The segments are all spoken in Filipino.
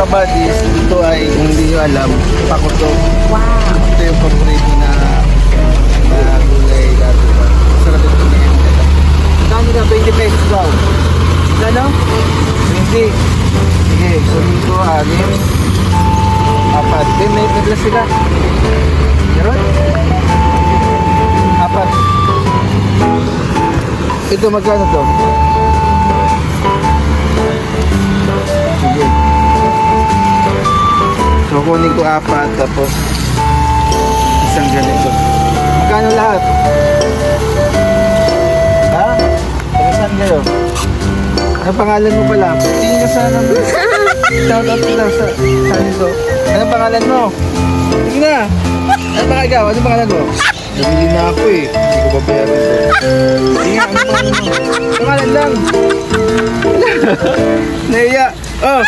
Buddies, ito ay kung hindi nyo alam, pakuto. Wow! Ito yung paborito na gulay dati ba. Sarap ito niya. Kano na 20 pesos daw? Ano? 20. Sige, sunin ko 6, 4. May naglas sila. Meron? 4. Ito magkano to? Sige. So kunin ko 4 tapos isang ganito. Magkano lahat? Ha? Saan kayo? Ano pangalan mo pala? Tingin ka sana mo. Shout out lang sa nito. Ano pangalan mo? Tingin na. Ano pa ikaw? Ano pangalan mo? Nabili na ako eh. Hindi ko babayaran ko. Tingin, ano pangalan mo? Pangalan lang. Naiya. Oh!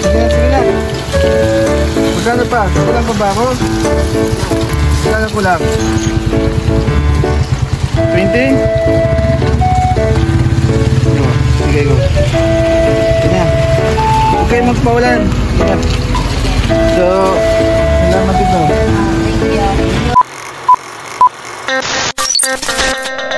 Sige na. Magkano pa? Kulang pa ba ako? Magkano kulang? 20? Sige ko. Sige. Huwag kayo magpawalan. Sige. So, salamat ito. Thank you.